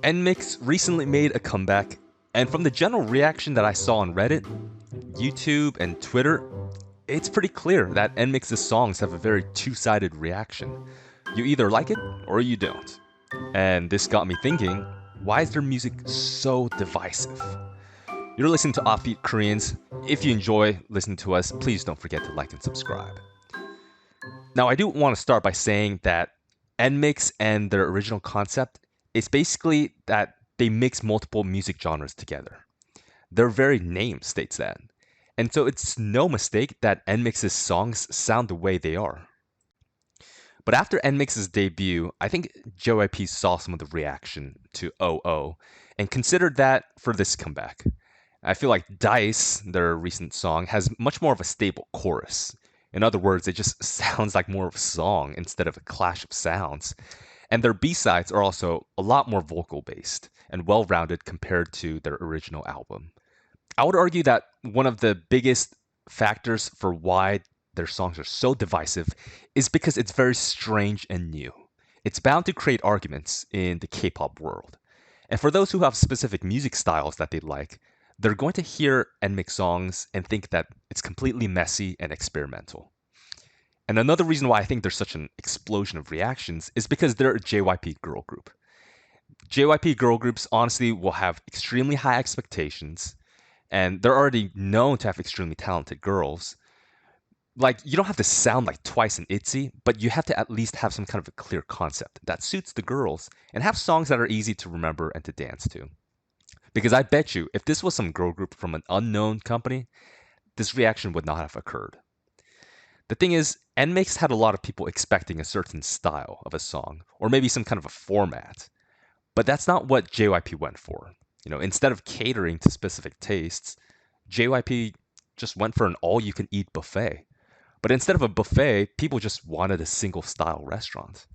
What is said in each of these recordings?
NMIXX recently made a comeback, and from the general reaction that I saw on Reddit, YouTube, and Twitter, it's pretty clear that NMIXX's songs have a very two-sided reaction. You either like it or you don't. And this got me thinking, why is their music so divisive? You're listening to Offbeat Koreans. If you enjoy listening to us, please don't forget to like and subscribe. Now, I do want to start by saying that NMIXX and their original concept is basically that they mix multiple music genres together. Their very name states that. And so it's no mistake that NMIXX's songs sound the way they are. But after NMIXX's debut, I think JYP saw some of the reaction to OO and considered that for this comeback. I feel like Dice, their recent song, has much more of a stable chorus. In other words, it just sounds like more of a song instead of a clash of sounds. And their B-sides are also a lot more vocal based and well rounded compared to their original album. I would argue that one of the biggest factors for why their songs are so divisive is because it's very strange and new. It's bound to create arguments in the K-pop world. And for those who have specific music styles that they like, they're going to hear NMIXX songs and think that it's completely messy and experimental. And another reason why I think there's such an explosion of reactions is because they're a JYP girl group. JYP girl groups honestly will have extremely high expectations, and they're already known to have extremely talented girls. Like, you don't have to sound like Twice and ITZY, but you have to at least have some kind of a clear concept that suits the girls and have songs that are easy to remember and to dance to. Because I bet you, if this was some girl group from an unknown company, this reaction would not have occurred. The thing is, NMIXX had a lot of people expecting a certain style of a song, or maybe some kind of a format. But that's not what JYP went for. Instead of catering to specific tastes, JYP just went for an all-you-can-eat buffet. But instead of a buffet, people just wanted a single-style restaurant.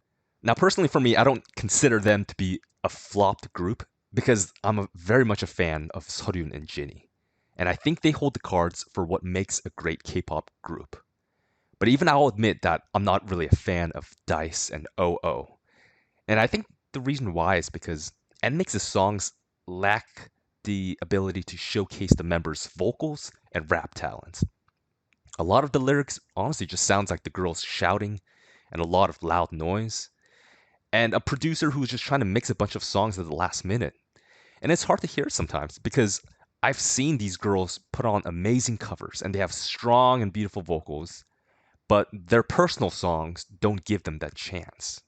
Now, personally for me, I don't consider them to be a flopped group because I'm very much a fan of Seoryun and Jinny. And I think they hold the cards for what makes a great K-pop group. But even I'll admit that I'm not really a fan of Dice and OO. And I think the reason why is because NMIXX's songs lack the ability to showcase the members' vocals and rap talents. A lot of the lyrics honestly just sounds like the girls shouting and a lot of loud noise. And a producer who's just trying to mix a bunch of songs at the last minute. And it's hard to hear sometimes because I've seen these girls put on amazing covers and they have strong and beautiful vocals, but their personal songs don't give them that chance.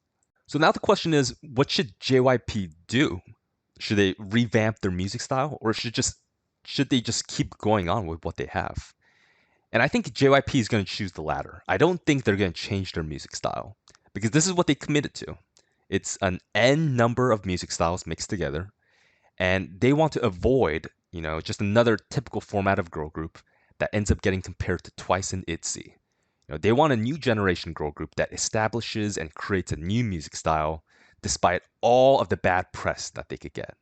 So now the question is, what should JYP do? Should they revamp their music style or should they just keep going on with what they have? And I think JYP is going to choose the latter. I don't think they're going to change their music style because this is what they committed to. It's an N number of music styles mixed together, and they want to avoid, just another typical format of girl group that ends up getting compared to Twice and ITZY. They want a new generation girl group that establishes and creates a new music style despite all of the bad press that they could get.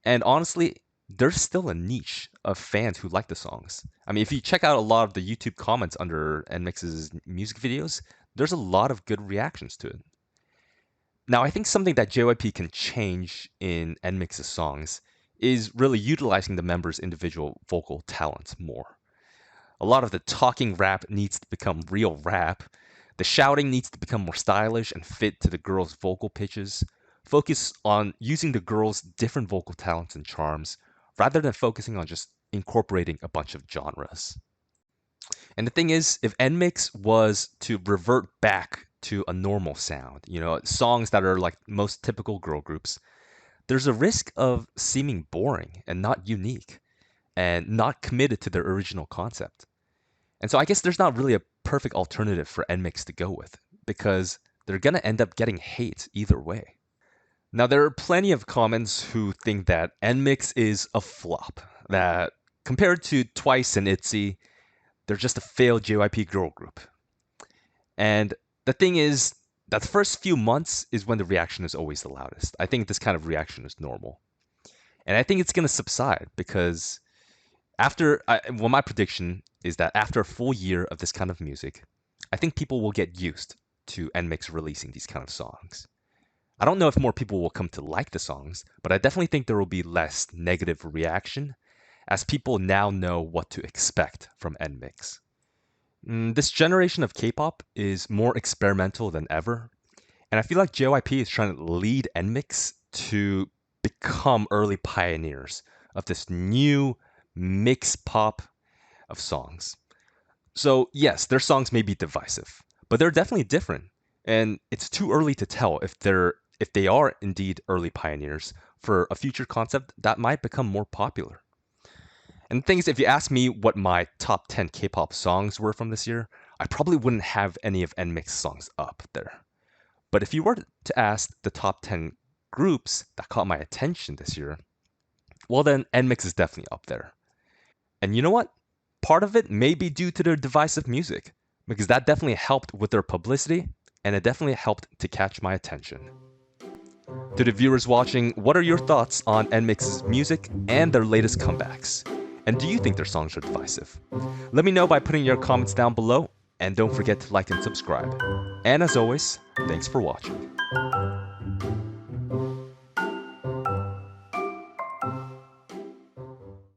And honestly, there's still a niche of fans who like the songs. I mean, if you check out a lot of the YouTube comments under NMIXX's music videos, there's a lot of good reactions to it. Now, I think something that JYP can change in NMIXX's songs is really utilizing the members' individual vocal talents more. A lot of the talking rap needs to become real rap. The shouting needs to become more stylish and fit to the girls' vocal pitches. Focus on using the girls' different vocal talents and charms rather than focusing on just incorporating a bunch of genres. And the thing is, if NMIXX was to revert back to a normal sound, songs that are like most typical girl groups, there's a risk of seeming boring and not unique and not committed to their original concept. And so I guess there's not really a perfect alternative for NMIXX to go with because they're going to end up getting hate either way. Now, there are plenty of comments who think that NMIXX is a flop, that compared to Twice and ITZY, they're just a failed JYP girl group. And the thing is that the first few months is when the reaction is always the loudest. I think this kind of reaction is normal. And I think it's going to subside because my prediction is that after a full year of this kind of music, I think people will get used to NMIXX releasing these kind of songs. I don't know if more people will come to like the songs, but I definitely think there will be less negative reaction as people now know what to expect from NMIXX. This generation of K-pop is more experimental than ever, and I feel like JYP is trying to lead NMIXX to become early pioneers of this new mixed pop of songs. So, yes, their songs may be divisive, but they're definitely different. And it's too early to tell if they are indeed early pioneers for a future concept that might become more popular. And the thing is, if you ask me what my top 10 K-pop songs were from this year, I probably wouldn't have any of NMIXX songs up there. But if you were to ask the top 10 groups that caught my attention this year, well then NMIXX is definitely up there. And you know what? Part of it may be due to their divisive music, because that definitely helped with their publicity, and it definitely helped to catch my attention. To the viewers watching, what are your thoughts on NMIXX's music and their latest comebacks? And do you think their songs are divisive? Let me know by putting your comments down below, and don't forget to like and subscribe. And as always, thanks for watching.